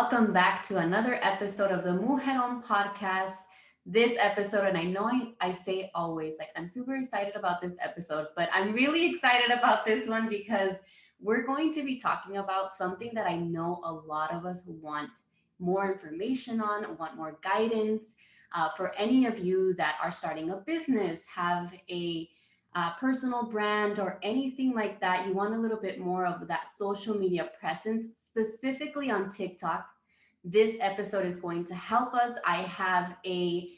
welcome back to another episode of the Mujeron podcast. This episode, and I know I say always, like I'm super excited about this episode, but I'm really excited about this one because we're going to be talking about something that I know a lot of us want more information on, want more guidance. For any of you that are starting a business, have a personal brand or anything like that, you want a little bit more of that social media presence, specifically on TikTok, this episode is going to help us. I have a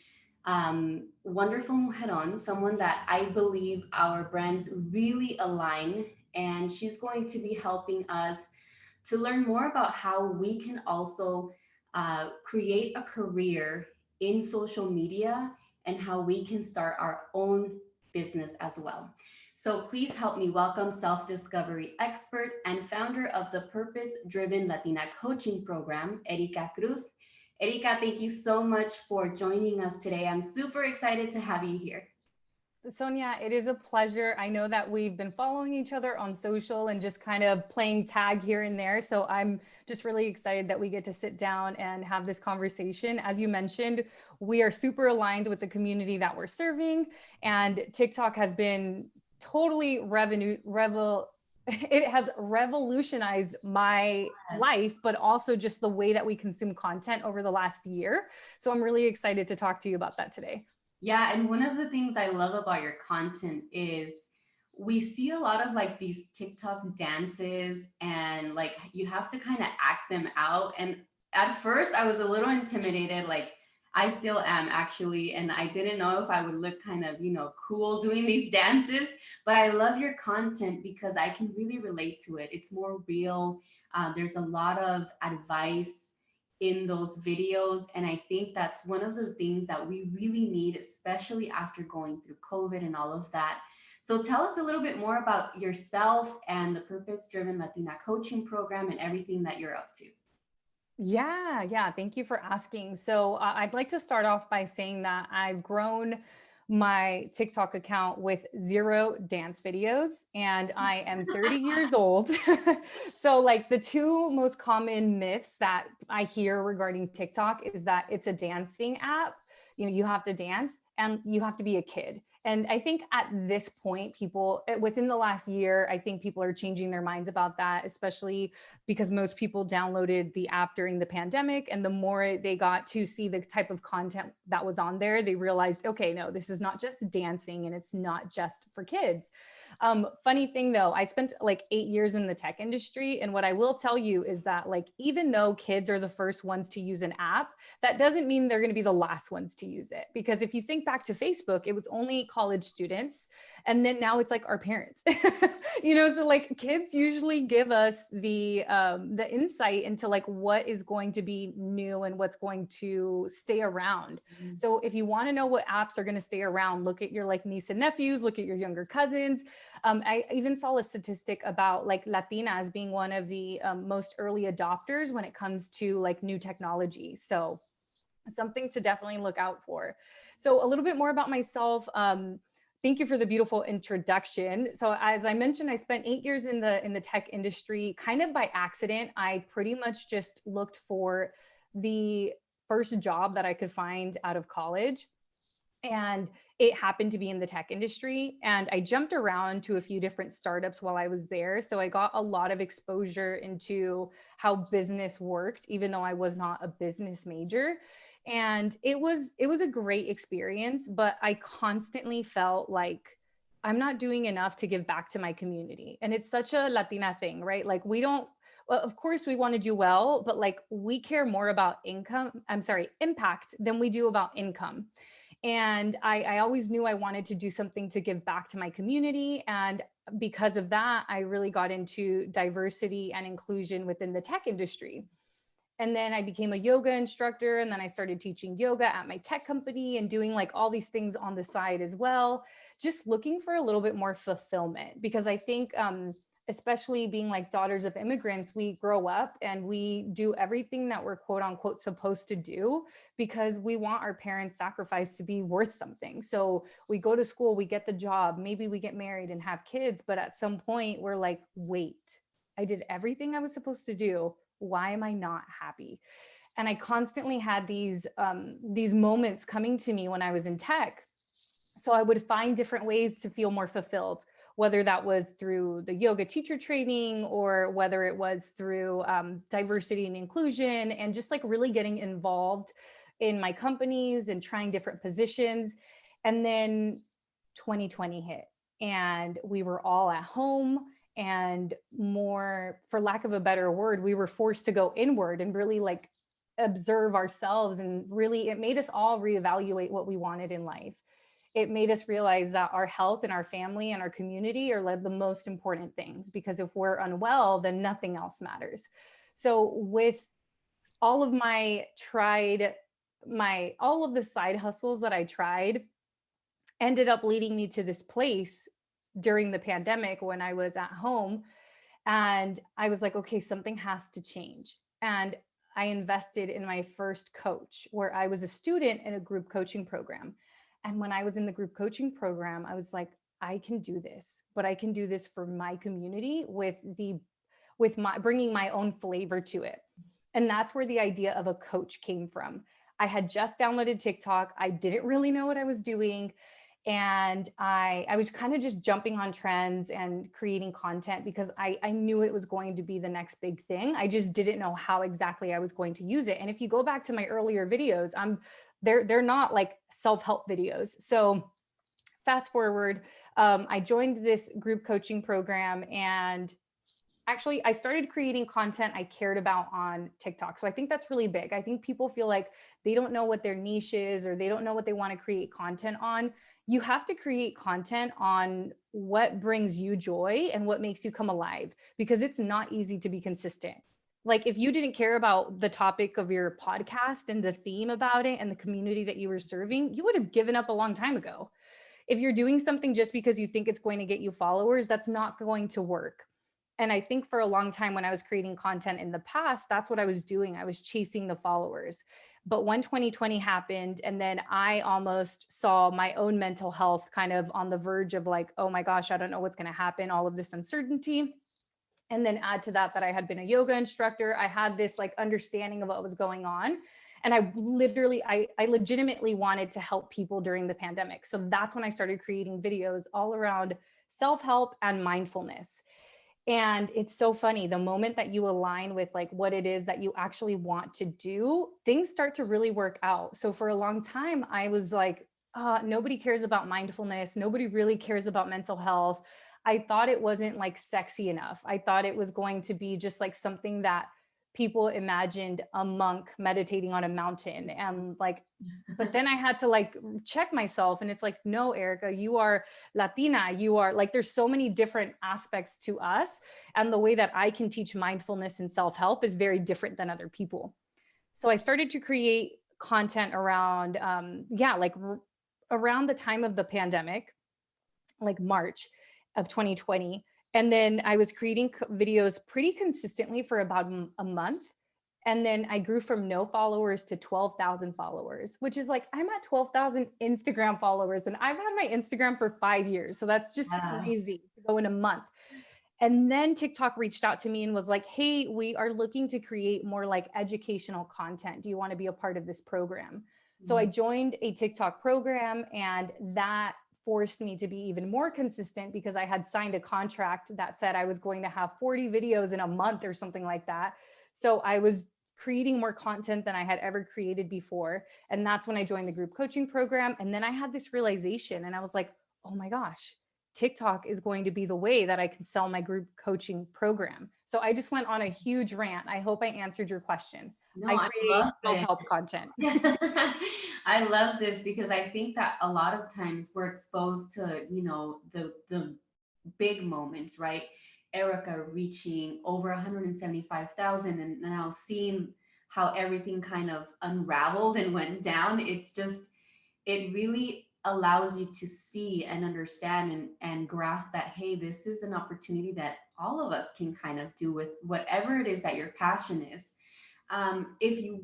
wonderful mujeron, someone that I believe our brands really align, and she's going to be helping us to learn more about how we can also create a career in social media and how we can start our own business as well. So please help me welcome self-discovery expert and founder of the Purpose-Driven Latina Coaching Program, Erika Cruz. Erika, thank you so much for joining us today. I'm super excited to have you here. Sonia, it is a pleasure. I know that we've been following each other on social and just kind of playing tag here and there. So I'm just really excited that we get to sit down and have this conversation. As you mentioned, we are super aligned with the community that we're serving, and TikTok has been totally it has revolutionized my life, but also just the way that we consume content over the last year. So I'm really excited to talk to you about that today. Yeah, and one of the things I love about your content is we see a lot of like these TikTok dances, and like you have to kind of act them out. And at first I was a little intimidated, like I still am actually, and I didn't know if I would look kind of, cool doing these dances, but I love your content because I can really relate to it. It's more real. There's a lot of advice in those videos. And I think that's one of the things that we really need, especially after going through COVID and all of that. So tell us a little bit more about yourself and the Purpose-Driven Latina Coaching Program and everything that you're up to. Yeah. Thank you for asking. So I'd like to start off by saying that I've grown my TikTok account with 0 dance videos, and I am 30 years old. So like the two most common myths that I hear regarding TikTok is that it's a dancing app. You have to dance and you have to be a kid. And I think at this point, people within the last year, I think people are changing their minds about that, especially because most people downloaded the app during the pandemic. And the more they got to see the type of content that was on there, they realized, okay, no, this is not just dancing and it's not just for kids. Funny thing though, I spent like 8 years in the tech industry. And what I will tell you is that like, even though kids are the first ones to use an app, that doesn't mean they're going to be the last ones to use it. Because if you think back to Facebook, it was only college students. And then now it's like our parents, so like kids usually give us the insight into like what is going to be new and what's going to stay around. Mm-hmm. So if you want to know what apps are going to stay around, look at your like niece and nephews, look at your younger cousins. I even saw a statistic about like Latinas being one of the most early adopters when it comes to like new technology. So something to definitely look out for. So a little bit more about myself. Thank you for the beautiful introduction. So as I mentioned, I spent 8 years in the tech industry, kind of by accident. I pretty much just looked for the first job that I could find out of college. And it happened to be in the tech industry. And I jumped around to a few different startups while I was there. So I got a lot of exposure into how business worked, even though I was not a business major. And it was a great experience, but I constantly felt like I'm not doing enough to give back to my community. And it's such a Latina thing, right? Like well, of course we want to do well, but like we care more about impact than we do about income. And I always knew I wanted to do something to give back to my community. And because of that, I really got into diversity and inclusion within the tech industry. And then I became a yoga instructor, and then I started teaching yoga at my tech company and doing like all these things on the side as well, just looking for a little bit more fulfillment. Because I think, especially being like daughters of immigrants, we grow up and we do everything that we're quote unquote supposed to do because we want our parents' sacrifice to be worth something. So we go to school, we get the job, maybe we get married and have kids, but at some point we're like, wait, I did everything I was supposed to do. why am I not happy? And I constantly had these moments coming to me when I was in tech. So I would find different ways to feel more fulfilled, whether that was through the yoga teacher training or whether it was through diversity and inclusion, and just like really getting involved in my companies and trying different positions. And then 2020 hit and we were all at home, and more, for lack of a better word, we were forced to go inward and really like observe ourselves. And really, it made us all reevaluate what we wanted in life. It made us realize that our health and our family and our community are like the most important things, because if we're unwell, then nothing else matters. So with all of all of the side hustles that I tried ended up leading me to this place during the pandemic when I was at home. And I was like, okay, something has to change. And I invested in my first coach, where I was a student in a group coaching program. And when I was in the group coaching program, I was like, I can do this, but I can do this for my community with my bringing my own flavor to it. And that's where the idea of a coach came from. I had just downloaded TikTok. I didn't really know what I was doing. And I was kind of just jumping on trends and creating content because I knew it was going to be the next big thing. I just didn't know how exactly I was going to use it. And if you go back to my earlier videos, they're not like self-help videos. So fast forward, I joined this group coaching program, and actually I started creating content I cared about on TikTok. So I think that's really big. I think people feel like they don't know what their niche is, or they don't know what they want to create content on. You have to create content on what brings you joy and what makes you come alive, because it's not easy to be consistent. Like if you didn't care about the topic of your podcast and the theme about it and the community that you were serving, you would have given up a long time ago. If you're doing something just because you think it's going to get you followers, that's not going to work. And I think for a long time when I was creating content in the past, that's what I was doing. I was chasing the followers. But when 2020 happened, and then I almost saw my own mental health kind of on the verge of like, oh my gosh, I don't know what's going to happen, all of this uncertainty. And then add to that I had been a yoga instructor. I had this like understanding of what was going on. And I legitimately wanted to help people during the pandemic. So that's when I started creating videos all around self-help and mindfulness. And it's so funny, the moment that you align with like what it is that you actually want to do, things start to really work out. So for a long time, I was like, nobody cares about mindfulness. Nobody really cares about mental health. I thought it wasn't like sexy enough. I thought it was going to be just like something that people imagined a monk meditating on a mountain. And like, but then I had to like check myself, and it's like, no, Erika, you are Latina. You are like, there's so many different aspects to us. And the way that I can teach mindfulness and self-help is very different than other people. So I started to create content around, around the time of the pandemic, like March of 2020. And then I was creating videos pretty consistently for about a month. And then I grew from no followers to 12,000 followers, which is like, I'm at 12,000 Instagram followers, and I've had my Instagram for 5 years. So that's just crazy to go in a month. And then TikTok reached out to me and was like, hey, we are looking to create more like educational content. Do you want to be a part of this program? So I joined a TikTok program, and that forced me to be even more consistent, because I had signed a contract that said I was going to have 40 videos in a month or something like that. So I was creating more content than I had ever created before. And that's when I joined the group coaching program. And then I had this realization, and I was like, oh my gosh, TikTok is going to be the way that I can sell my group coaching program. So I just went on a huge rant. I hope I answered your question. No, I create self-help content. I love this, because I think that a lot of times we're exposed to, the big moments, right? Erika reaching over 175,000, and now seeing how everything kind of unraveled and went down. It really allows you to see and understand and grasp that, hey, this is an opportunity that all of us can kind of do with whatever it is that your passion is.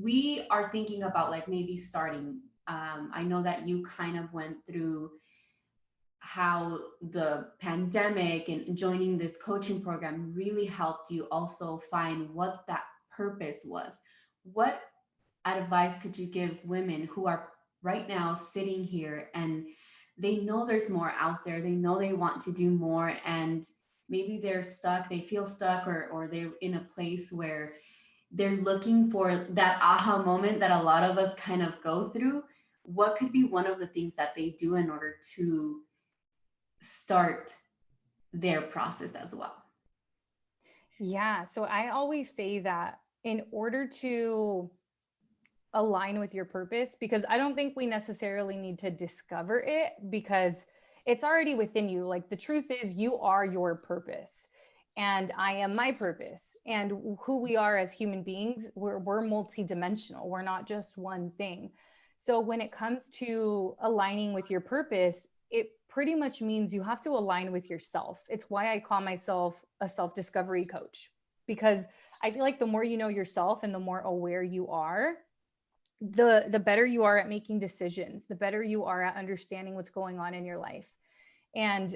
We are thinking about like maybe starting, I know that you kind of went through how the pandemic and joining this coaching program really helped you also find what that purpose was, what advice could you give women who are right now sitting here and they know there's more out there, they know they want to do more, and maybe they're stuck, they feel stuck, or they're in a place where they're looking for that aha moment that a lot of us kind of go through? What could be one of the things that they do in order to start their process as well? Yeah. So I always say that in order to align with your purpose, because I don't think we necessarily need to discover it because it's already within you. Like the truth is, you are your purpose. And I am my purpose. And who we are as human beings, we're multidimensional. We're not just one thing. So when it comes to aligning with your purpose, it pretty much means you have to align with yourself. It's why I call myself a self-discovery coach, because I feel like the more you know yourself and the more aware you are, the better you are at making decisions, the better you are at understanding what's going on in your life. And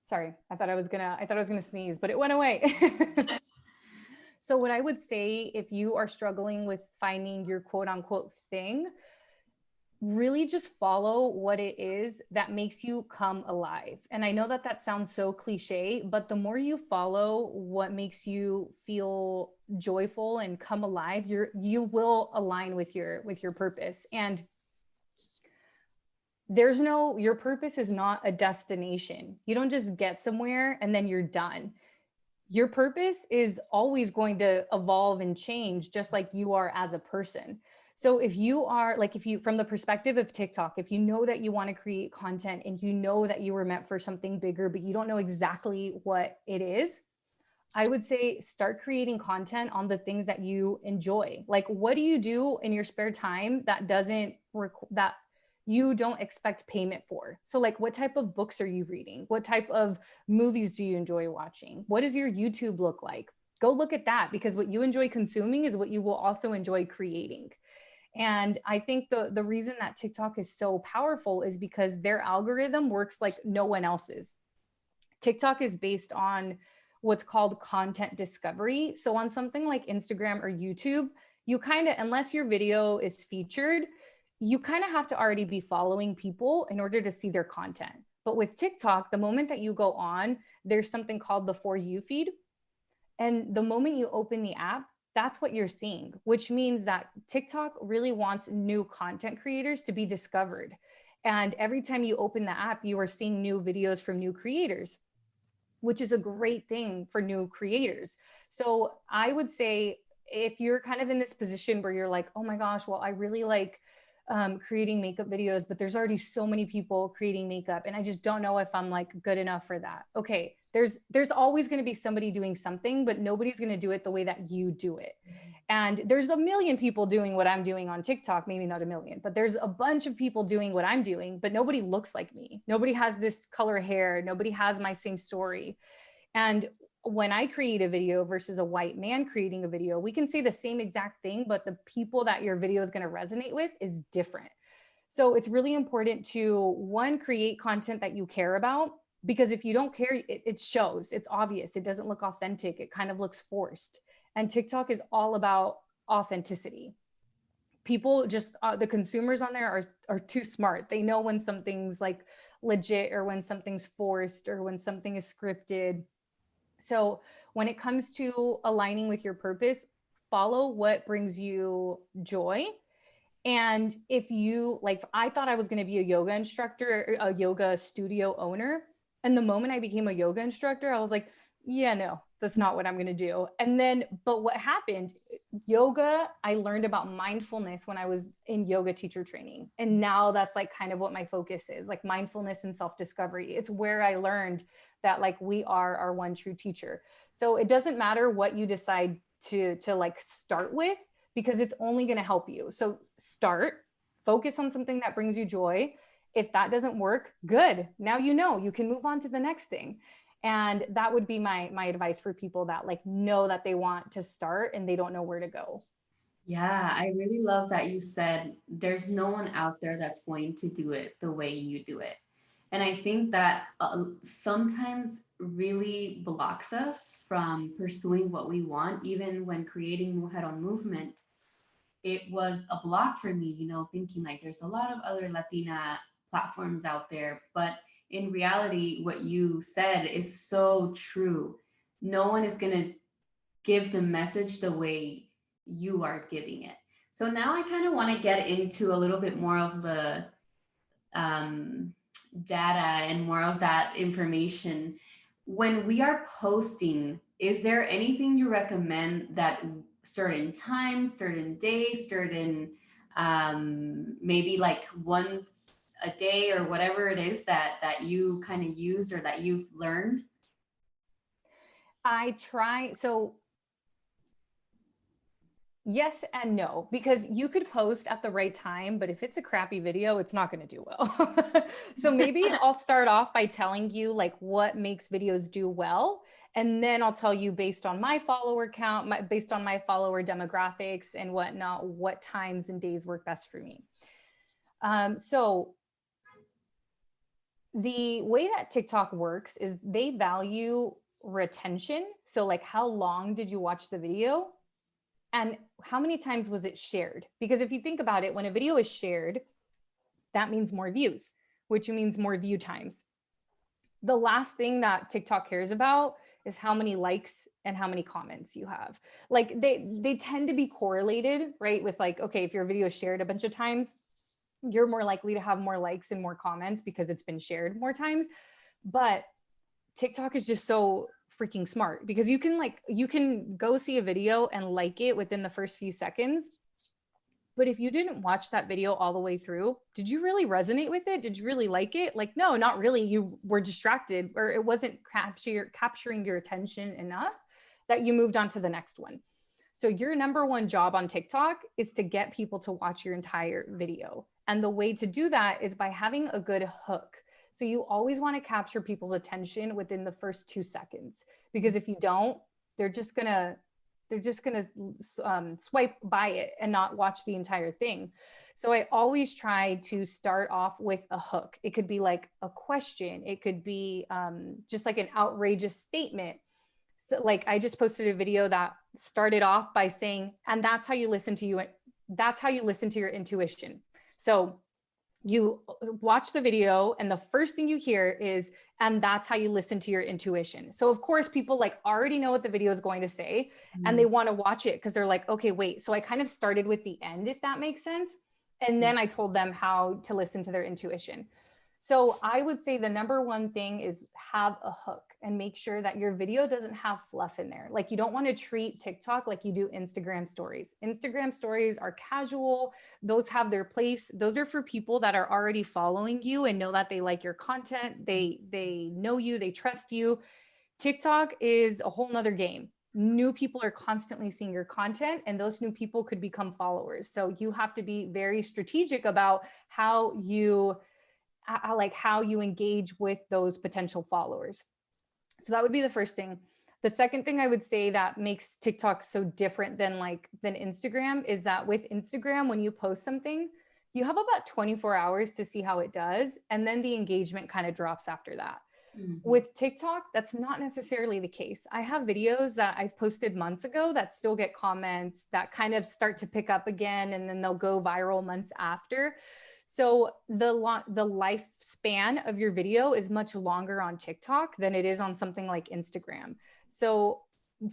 sorry, I thought I was gonna sneeze, but it went away. So what I would say, if you are struggling with finding your quote unquote thing, really just follow what it is that makes you come alive. And I know that that sounds so cliche, but the more you follow what makes you feel joyful and come alive, you will align with your purpose. And your purpose is not a destination. You don't just get somewhere and then you're done. Your purpose is always going to evolve and change, just like you are as a person. So if you are like, if you, from the perspective of TikTok, if you know that you want to create content and you know that you were meant for something bigger, but you don't know exactly what it is, I would say start creating content on the things that you enjoy. Like, what do you do in your spare time that that you don't expect payment for? So like, what type of books are you reading? What type of movies do you enjoy watching? What does your YouTube look like? Go look at that, because what you enjoy consuming is what you will also enjoy creating. And I think the reason that TikTok is so powerful is because their algorithm works like no one else's. TikTok is based on what's called content discovery. So on something like Instagram or YouTube, you kind of, unless your video is featured, you kind of have to already be following people in order to see their content. But with TikTok, the moment that you go on, there's something called the For You feed. And the moment you open the app, that's what you're seeing, which means that TikTok really wants new content creators to be discovered. And every time you open the app, you are seeing new videos from new creators, which is a great thing for new creators. So I would say, if you're kind of in this position where you're like, oh my gosh, well, I really like creating makeup videos, but there's already so many people creating makeup and I just don't know if I'm like good enough for that. Okay, there's always going to be somebody doing something, but nobody's going to do it the way that you do it. And there's a million people doing what I'm doing on TikTok, maybe not a million, but there's a bunch of people doing what I'm doing, but nobody looks like me. Nobody has this color hair. Nobody has my same story. And when I create a video versus a white man creating a video, we can say the same exact thing, but the people that your video is going to resonate with is different. So it's really important to, one, create content that you care about, because if you don't care, it shows, it's obvious, it doesn't look authentic, it kind of looks forced. And TikTok is all about authenticity. People just, the consumers on there are too smart. They know when something's like legit or when something's forced or when something is scripted. So when it comes to aligning with your purpose, follow what brings you joy. And if you like, I thought I was going to be a yoga instructor, a yoga studio owner. And the moment I became a yoga instructor, I was like, yeah, no, that's not what I'm going to do. And then, but what happened, yoga, I learned about mindfulness when I was in yoga teacher training. And now that's like kind of what my focus is, like mindfulness and self-discovery. It's where I learned that like we are our one true teacher. So it doesn't matter what you decide to like start with, because it's only going to help you. So start, focus on something that brings you joy. If that doesn't work, good. Now you know, you can move on to the next thing. And that would be my advice for people that like know that they want to start and they don't know where to go. Yeah, I really love that you said there's no one out there that's going to do it the way you do it. And I think that sometimes really blocks us from pursuing what we want, even when creating Mujer Movement. It was a block for me, thinking like there's a lot of other Latina platforms out there. But in reality, what you said is so true. No one is going to give the message the way you are giving it. So now I kind of want to get into a little bit more of the um, data and more of that information. When we are posting, is there anything you recommend that certain times, certain days, certain maybe like once a day or whatever it is that you kind of used or that you've learned? I try. So yes and no, because you could post at the right time, but if it's a crappy video, it's not going to do well. So maybe I'll start off by telling you like what makes videos do well. And then I'll tell you based on my follower count, based on my follower demographics and whatnot, what times and days work best for me. So the way that TikTok works is they value retention. So like how long did you watch the video? And how many times was it shared? Because if you think about it, when a video is shared, that means more views, which means more view times. The last thing that TikTok cares about is how many likes and how many comments you have. Like they tend to be correlated, right? With like, okay, if your video is shared a bunch of times, you're more likely to have more likes and more comments because it's been shared more times. But TikTok is just so freaking smart because you can go see a video and like it within the first few seconds. But if you didn't watch that video all the way through, did you really resonate with it? Did you really like it? Like, no, not really. You were distracted or it wasn't capturing your attention enough that you moved on to the next one. So your number one job on TikTok is to get people to watch your entire video. And the way to do that is by having a good hook. So you always want to capture people's attention within the first 2 seconds, because if you don't, they're just gonna swipe by it and not watch the entire thing. So I always try to start off with a hook. It could be like a question. It could be just like an outrageous statement. So like I just posted a video that started off by saying, and that's how you listen to your intuition. So you watch the video and the first thing you hear is, and that's how you listen to your intuition. So of course people like already know what the video is going to say and they want to watch it because they're like, okay, wait. So I kind of started with the end, if that makes sense. And then I told them how to listen to their intuition. So I would say the number one thing is have a hook and make sure that your video doesn't have fluff in there. Like you don't want to treat TikTok like you do Instagram stories. Instagram stories are casual. Those have their place. Those are for people that are already following you and know that they like your content. They know you, they trust you. TikTok is a whole nother game. New people are constantly seeing your content and those new people could become followers. So you have to be very strategic about how you engage with those potential followers. So that would be the first thing. The second thing I would say that makes TikTok so different than Instagram is that with Instagram, when you post something, you have about 24 hours to see how it does. And then the engagement kind of drops after that. Mm-hmm. With TikTok, that's not necessarily the case. I have videos that I've posted months ago that still get comments that kind of start to pick up again, and then they'll go viral months after. So the lifespan of your video is much longer on TikTok than it is on something like Instagram. So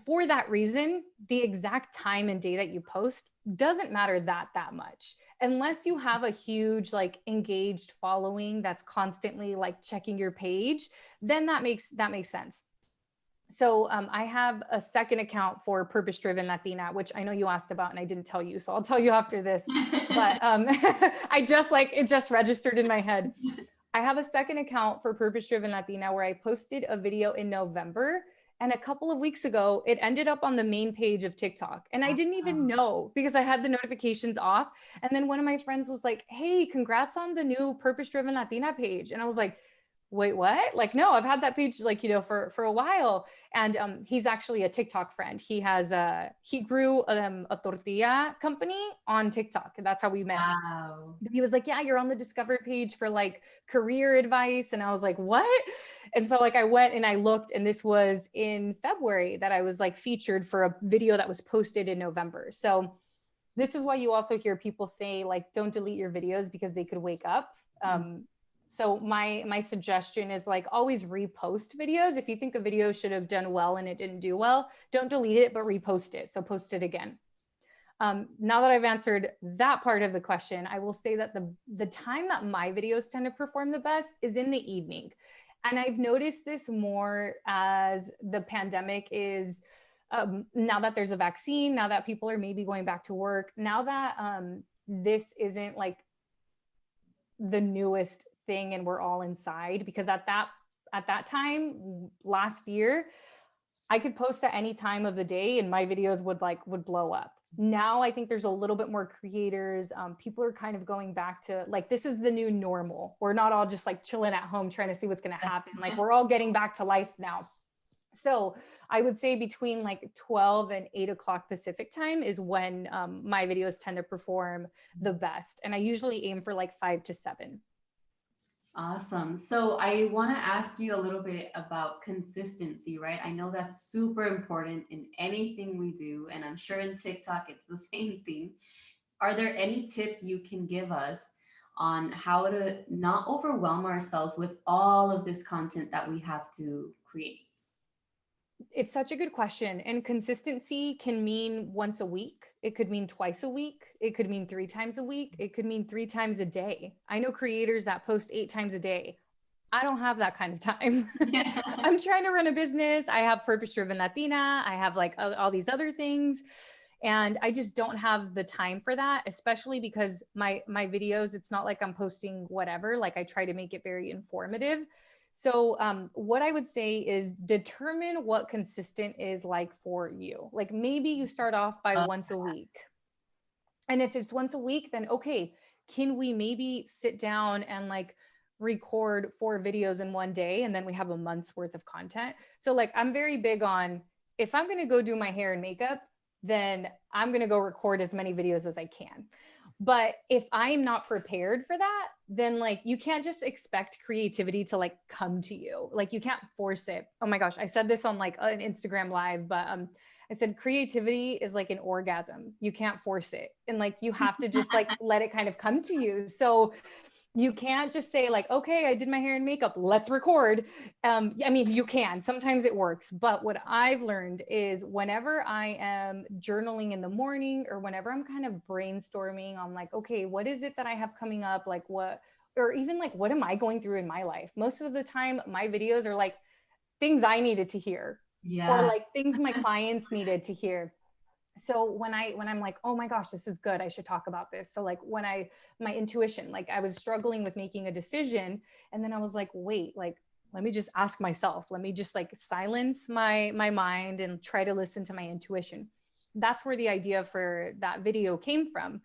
for that reason, the exact time and day that you post doesn't matter that much. Unless you have a huge engaged following that's constantly checking your page, then that makes sense. So I have a second account for Purpose-Driven Latina, which I know you asked about and I didn't tell you. So I'll tell you after this, but it just registered in my head. I have a second account for Purpose-Driven Latina where I posted a video in November. And a couple of weeks ago, it ended up on the main page of TikTok. And I didn't even know because I had the notifications off. And then one of my friends was like, hey, congrats on the new Purpose-Driven Latina page. And I was like, wait, what? Like, no, I've had that page like, for a while. And he's actually a TikTok friend. He grew a tortilla company on TikTok. And that's how we met. Wow. He was like, yeah, you're on the discover page for like career advice. And I was like, what? And so like I went and I looked, and this was in February that I was like featured for a video that was posted in November. So this is why you also hear people say like, don't delete your videos because they could wake up. So my suggestion is like always repost videos. If you think a video should have done well and it didn't do well, don't delete it, but repost it. So post it again. Now that I've answered that part of the question, I will say that the time that my videos tend to perform the best is in the evening. And I've noticed this more as the pandemic is, now that there's a vaccine, now that people are maybe going back to work, now that this isn't like the newest thing and we're all inside, because at that time last year, I could post at any time of the day and my videos would blow up. Now I think there's a little bit more creators. People are kind of going back to like, this is the new normal. We're not all just like chilling at home trying to see what's going to happen. Like we're all getting back to life now. So I would say between like 12 and 8 o'clock Pacific time is when my videos tend to perform the best. And I usually aim for like 5 to 7. Awesome. So I want to ask you a little bit about consistency, right? I know that's super important in anything we do, and I'm sure in TikTok it's the same thing. Are there any tips you can give us on how to not overwhelm ourselves with all of this content that we have to create? It's such a good question. And consistency can mean once a week. It could mean twice a week. It could mean 3 times a week. It could mean 3 times a day. I know creators that post 8 times a day. I don't have that kind of time. I'm trying to run a business. I have Purpose-Driven Latina. I have like all these other things. And I just don't have the time for that, especially because my videos, it's not like I'm posting whatever. Like I try to make it very informative. So what I would say is determine what consistent is like for you. Like maybe you start off by once a week. And if it's once a week, then okay, can we maybe sit down and like record 4 videos in one day and then we have a month's worth of content? So like I'm very big on, if I'm going to go do my hair and makeup, then I'm going to go record as many videos as I can. But if I'm not prepared for that, then like you can't just expect creativity to like come to you. Like you can't force it. Oh my gosh, I said this on like an Instagram live, but I said creativity is like an orgasm. You can't force it. And like you have to just like let it kind of come to you. So you can't just say like, okay, I did my hair and makeup, let's record. I mean, you can, sometimes it works. But what I've learned is whenever I am journaling in the morning or whenever I'm kind of brainstorming on like, okay, what is it that I have coming up? Like what, or even like, what am I going through in my life? Most of the time, my videos are like things I needed to hear, or like things my clients needed to hear. So when I'm like, oh my gosh, this is good, I should talk about this. So like my intuition, like I was struggling with making a decision, and then I was like, wait, like, let me just ask myself, let me just like silence my mind and try to listen to my intuition. That's where the idea for that video came from.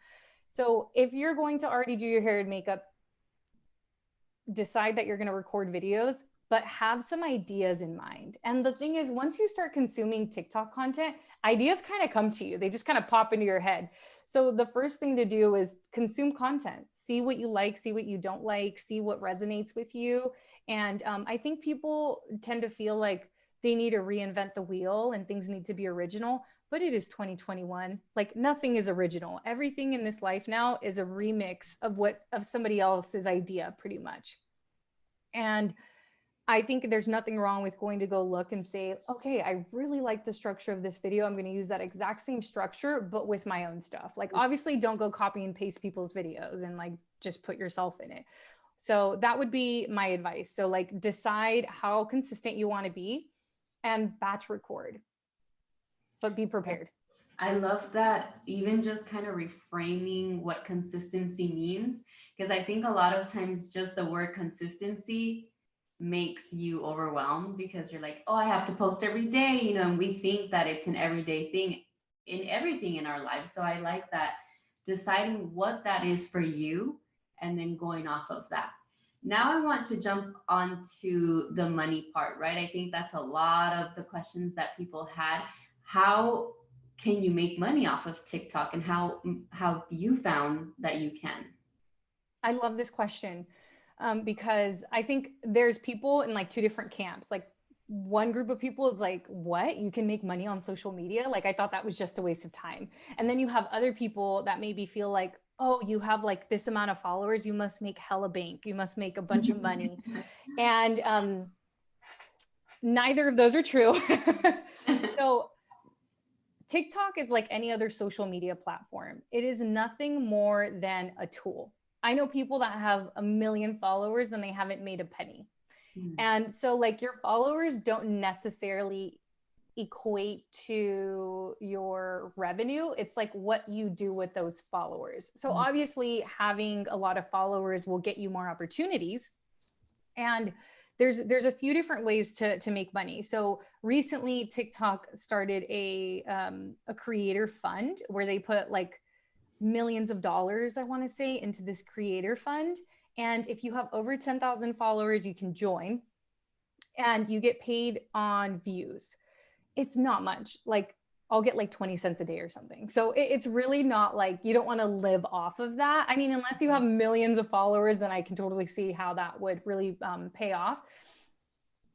So if you're going to already do your hair and makeup, decide that you're going to record videos, but have some ideas in mind. And the thing is, once you start consuming TikTok content, ideas kind of come to you. They just kind of pop into your head. So the first thing to do is consume content, see what you like, see what you don't like, see what resonates with you. And I think people tend to feel like they need to reinvent the wheel and things need to be original, but it is 2021. Like nothing is original. Everything in this life now is a remix of somebody else's idea pretty much. And I think there's nothing wrong with going to go look and say, okay, I really like the structure of this video. I'm going to use that exact same structure, but with my own stuff. Like, obviously, don't go copy and paste people's videos and like just put yourself in it. So that would be my advice. So like decide how consistent you want to be and batch record, but be prepared. I love that, even just kind of reframing what consistency means, because I think a lot of times just the word consistency makes you overwhelmed because you're like, oh, I have to post every day, and we think that it's an everyday thing in everything in our lives. So I like that, deciding what that is for you and then going off of that. Now I want to jump onto the money part, right? I think that's a lot of the questions that people had. How can you make money off of TikTok, and how you found that you can? I love this question because I think there's people in like two different camps. Like one group of people is like, what? You can make money on social media? Like I thought that was just a waste of time. And then you have other people that maybe feel like, oh, you have like this amount of followers, you must make hella bank, you must make a bunch of money. And neither of those are true. So TikTok is like any other social media platform. It is nothing more than a tool. I know people that have 1 million followers and they haven't made a penny. And so like your followers don't necessarily equate to your revenue. It's like what you do with those followers. So obviously having a lot of followers will get you more opportunities. And there's a few different ways to make money. So recently TikTok started a creator fund where they put like millions of dollars, I want to say, into this creator fund. And if you have over 10,000 followers, you can join and you get paid on views. It's not much. Like I'll get like 20 cents a day or something. So it's really not like, you don't want to live off of that. I mean, unless you have millions of followers, then I can totally see how that would really pay off.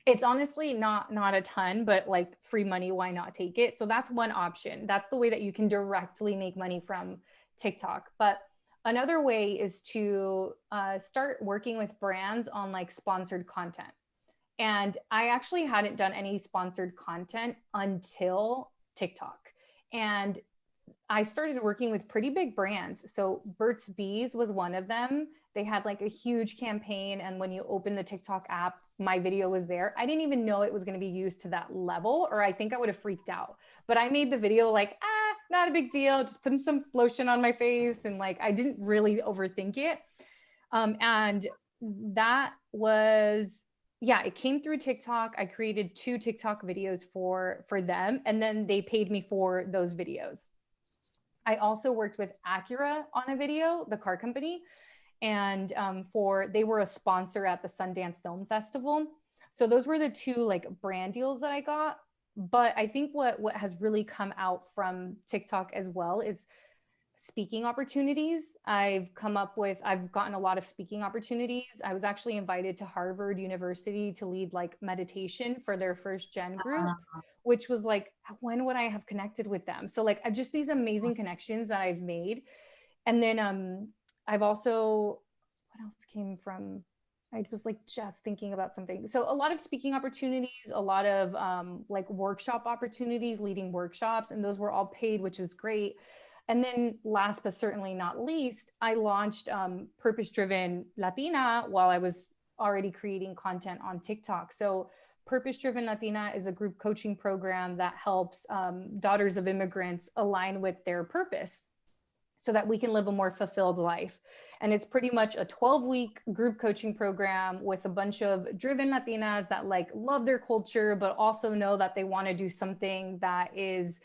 It's honestly not a ton, but like free money, why not take it? So that's one option. That's the way that you can directly make money from TikTok. But another way is to start working with brands on like sponsored content. And I actually hadn't done any sponsored content until TikTok. And I started working with pretty big brands. So Burt's Bees was one of them. They had like a huge campaign. And when you open the TikTok app, my video was there. I didn't even know it was going to be used to that level, or I think I would have freaked out. But I made the video like, not a big deal, just putting some lotion on my face. And like, I didn't really overthink it. And that was, yeah, it came through TikTok. I created 2 TikTok videos for them. And then they paid me for those videos. I also worked with Acura on a video, the car company, and they were a sponsor at the Sundance Film Festival. So those were the 2 like brand deals that I got. But I think what has really come out from TikTok as well is speaking opportunities. I've gotten a lot of speaking opportunities. I was actually invited to Harvard University to lead like meditation for their first gen group, which was like, when would I have connected with them? So like just these amazing connections that I've made. And then I've also, what else came from, I was like just thinking about something. So a lot of speaking opportunities, a lot of like workshop opportunities, leading workshops, and those were all paid, which was great. And then last but certainly not least, I launched Purpose-Driven Latina while I was already creating content on TikTok. So Purpose-Driven Latina is a group coaching program that helps daughters of immigrants align with their purpose so that we can live a more fulfilled life. And it's pretty much a 12-week group coaching program with a bunch of driven Latinas that like love their culture, but also know that they want to do something that is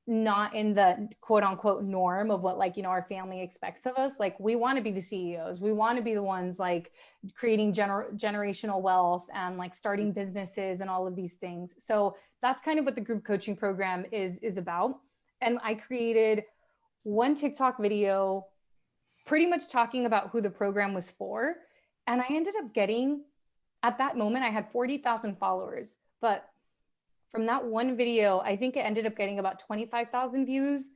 not in the quote unquote norm of what like, you know, our family expects of us. Like we want to be the CEOs. We want to be the ones like creating generational wealth and like starting businesses and all of these things. So that's kind of what the group coaching program is about. And I created one TikTok video pretty much talking about who the program was for. And I ended up getting, at that moment, I had 40,000 followers, but from that one video, I think it ended up getting about 25,000 views.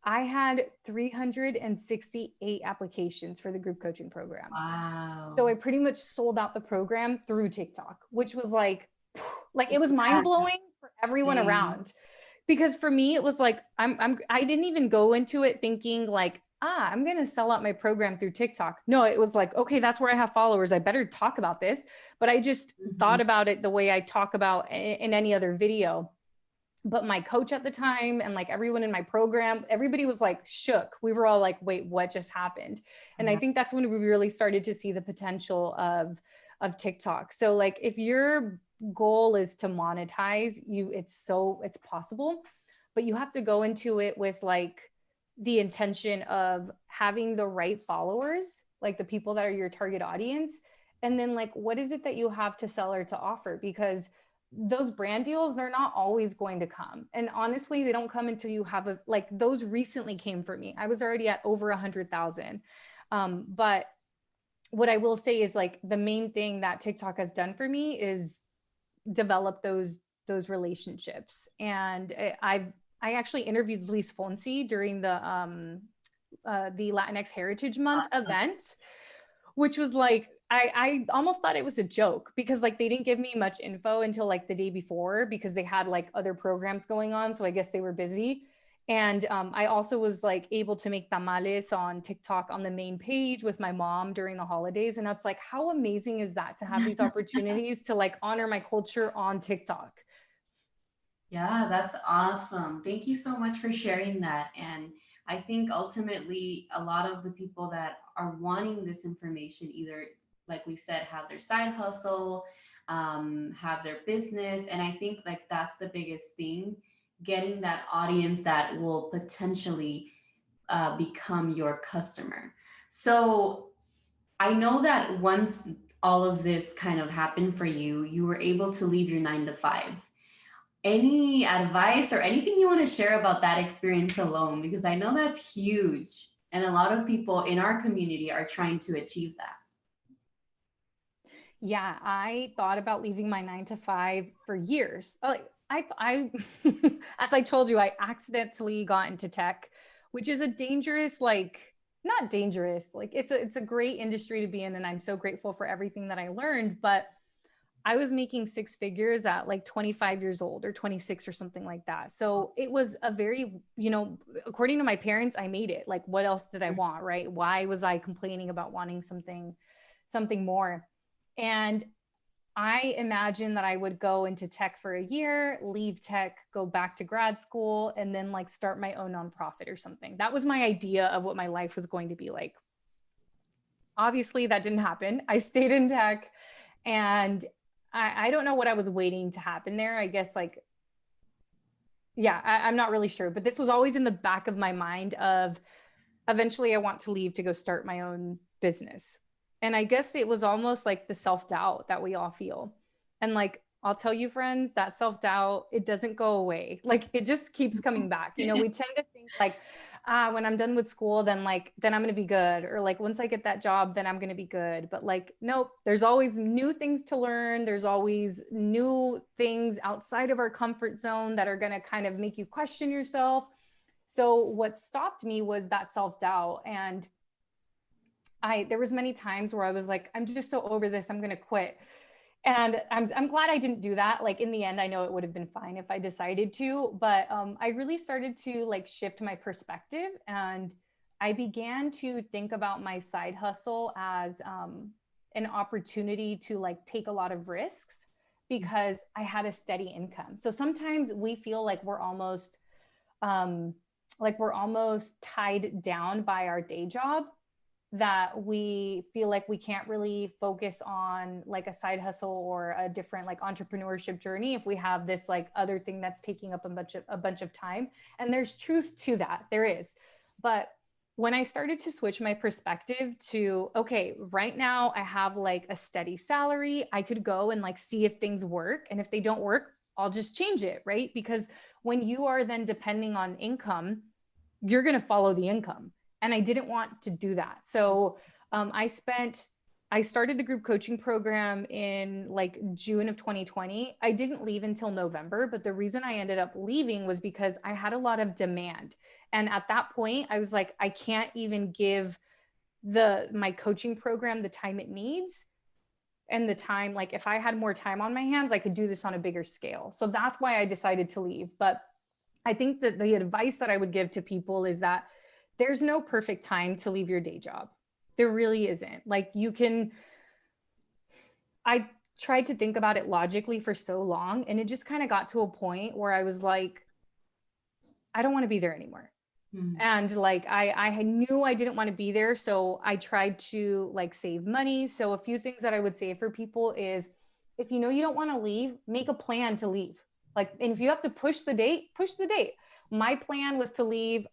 I had 368 applications for the group coaching program. Wow. So I pretty much sold out the program through TikTok, which was like it was mind blowing for everyone around. Because for me, it was like, I didn't even go into it thinking like, I'm going to sell out my program through TikTok. No, it was like, okay, that's where I have followers. I better talk about this. But I just thought about it the way I talk about in any other video. But my coach at the time and like everyone in my program, everybody was like shook. We were all like, wait, what just happened? And I think that's when we really started to see the potential of TikTok. So like if your goal is to monetize, it's possible, but you have to go into it with like the intention of having the right followers, like the people that are your target audience, And then like, what is it that you have to sell or to offer? Because those brand deals, they're not always going to come. And honestly, they don't come until you have like those recently came for me. I was already at over 100,000. But what I will say is like the main thing that TikTok has done for me is develop those relationships. And I actually interviewed Luis Fonsi during the Latinx Heritage Month event, which was like, I almost thought it was a joke because like they didn't give me much info until like the day before because they had like other programs going on. So I guess they were busy. And I also was like able to make tamales on TikTok on the main page with my mom during the holidays. And that's like, how amazing is that to have these opportunities to like honor my culture on TikTok? Yeah, that's awesome. Thank you so much for sharing that. And I think ultimately, a lot of the people that are wanting this information, either, like we said, have their side hustle, have their business. And I think like that's the biggest thing, getting that audience that will potentially become your customer. So I know that once all of this kind of happened for you, you were able to leave your 9 to 5. Any advice or anything you want to share about that experience alone? Because I know that's huge. And a lot of people in our community are trying to achieve that. Yeah, I thought about leaving my 9 to 5 for years. Like as I told you, I accidentally got into tech, which is a dangerous, like, not dangerous, like it's a great industry to be in. And I'm so grateful for everything that I learned. But I was making 6 figures at like 25 years old or 26 or something like that. So it was a very, according to my parents, I made it. Like, what else did I want, right? Why was I complaining about wanting something more? And I imagined that I would go into tech for a year, leave tech, go back to grad school, and then like start my own nonprofit or something. That was my idea of what my life was going to be like. Obviously, that didn't happen. I stayed in tech, and I don't know what I was waiting to happen there. I guess like, yeah, I'm not really sure, but this was always in the back of my mind of eventually I want to leave to go start my own business. And I guess it was almost like the self-doubt that we all feel. And like, I'll tell you, friends, that self-doubt, it doesn't go away. Like it just keeps coming back. We tend to think like, when I'm done with school, then I'm going to be good. Or like, once I get that job, then I'm going to be good. But like, nope, there's always new things to learn. There's always new things outside of our comfort zone that are going to kind of make you question yourself. So what stopped me was that self-doubt. And there was many times where I was like, I'm just so over this, I'm going to quit. And I'm glad I didn't do that. Like in the end, I know it would have been fine if I decided to, but I really started to like shift my perspective, and I began to think about my side hustle as an opportunity to like take a lot of risks because I had a steady income. So sometimes we feel like we're almost tied down by our day job, that we feel like we can't really focus on like a side hustle or a different like entrepreneurship journey if we have this like other thing that's taking up a bunch of time. And there's truth to that, there is. But when I started to switch my perspective to, okay, right now I have like a steady salary, I could go and like see if things work, and if they don't work, I'll just change it, right? Because when you are then depending on income, you're going to follow the income. And I didn't want to do that. So I started the group coaching program in like June of 2020. I didn't leave until November, but the reason I ended up leaving was because I had a lot of demand. And at that point, I was like, I can't even give my coaching program the time it needs. And the time, like if I had more time on my hands, I could do this on a bigger scale. So that's why I decided to leave. But I think that the advice that I would give to people is that there's no perfect time to leave your day job. There really isn't. Like I tried to think about it logically for so long, and it just kind of got to a point where I was like, I don't want to be there anymore. And like, I knew I didn't want to be there. So I tried to like save money. So a few things that I would say for people is, if you know you don't want to leave, make a plan to leave. Like, and if you have to push the date, push the date. My plan was to leave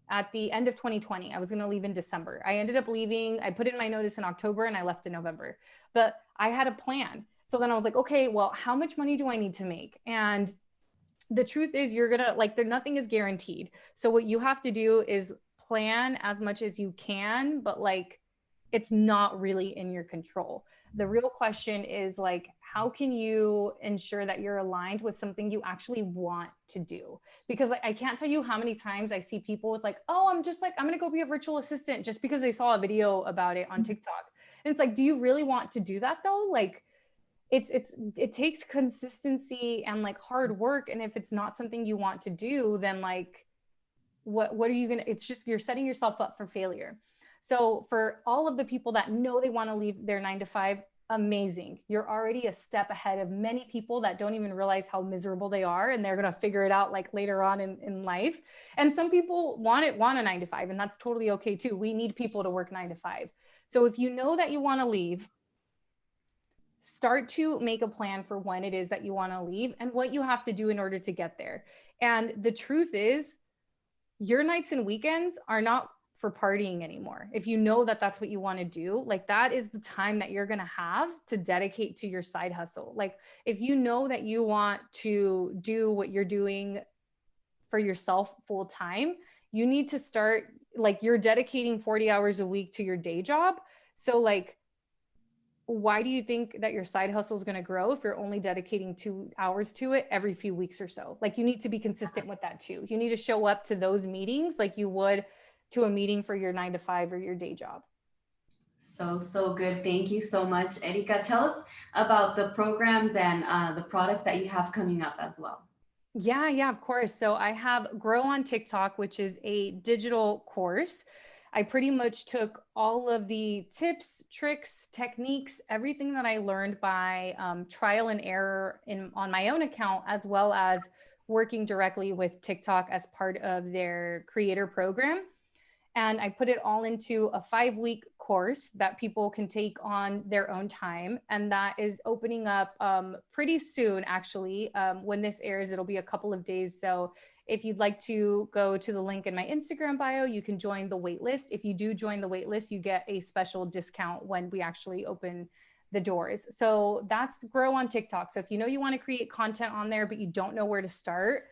at the end of 2020. I was going to leave in December. I ended up leaving. I put in my notice in October and I left in November. But I had a plan. So then I was like, okay, well, how much money do I need to make? And the truth is you're going to like, nothing is guaranteed. So what you have to do is plan as much as you can, but like, it's not really in your control. The real question is like, how can you ensure that you're aligned with something you actually want to do? Because I can't tell you how many times I see people with like, oh, I'm going to go be a virtual assistant just because they saw a video about it on TikTok. And it's like, do you really want to do that though? Like, it takes consistency and like hard work. And if it's not something you want to do, then like, what are you going to, it's just, you're setting yourself up for failure. So for all of the people that know they want to leave their 9 to 5, amazing. You're already a step ahead of many people that don't even realize how miserable they are. And they're going to figure it out like later on in life. And some people want a 9 to 5, and that's totally okay too. We need people to work 9 to 5. So if you know that you want to leave, start to make a plan for when it is that you want to leave and what you have to do in order to get there. And the truth is, your nights and weekends are not for partying anymore. If you know that that's what you want to do, like that is the time that you're going to have to dedicate to your side hustle. Like if you know that you want to do what you're doing for yourself full time, you need to start, like you're dedicating 40 hours a week to your day job. So like, why do you think that your side hustle is going to grow if you're only dedicating 2 hours to it every few weeks or so? Like you need to be consistent with that too. You need to show up to those meetings like you would to a meeting for your 9 to 5 or your day job. So good. Thank you so much, Erika. Tell us about the programs and the products that you have coming up as well. Yeah, of course. So I have Grow on TikTok, which is a digital course. I pretty much took all of the tips, tricks, techniques, everything that I learned by trial and error on my own account, as well as working directly with TikTok as part of their creator program. And I put it all into a 5-week course that people can take on their own time. And that is opening up pretty soon, actually. When this airs, it'll be a couple of days. So if you'd like to go to the link in my Instagram bio, you can join the waitlist. If you do join the waitlist, you get a special discount when we actually open the doors. So that's Grow on TikTok. So if you know you want to create content on there, but you don't know where to start,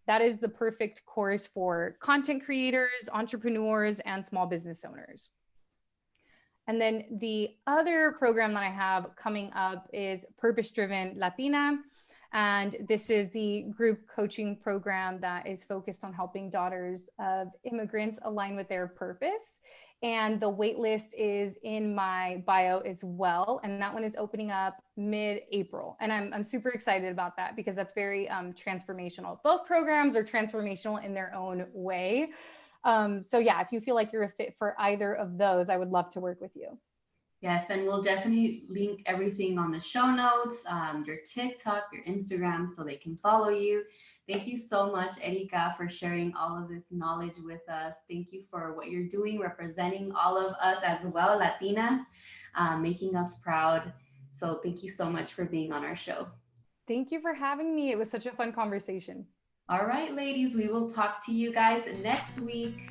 that is the perfect course for content creators, entrepreneurs, and small business owners. And then the other program that I have coming up is Purpose-Driven Latina. And this is the group coaching program that is focused on helping daughters of immigrants align with their purpose. And the waitlist is in my bio as well. And that one is opening up mid-April. And I'm super excited about that because that's very transformational. Both programs are transformational in their own way. So yeah, if you feel like you're a fit for either of those, I would love to work with you. Yes, and we'll definitely link everything on the show notes, your TikTok, your Instagram, so they can follow you. Thank you so much, Erika, for sharing all of this knowledge with us. Thank you for what you're doing, representing all of us as well, Latinas, making us proud. So thank you so much for being on our show. Thank you for having me. It was such a fun conversation. All right, ladies, we will talk to you guys next week.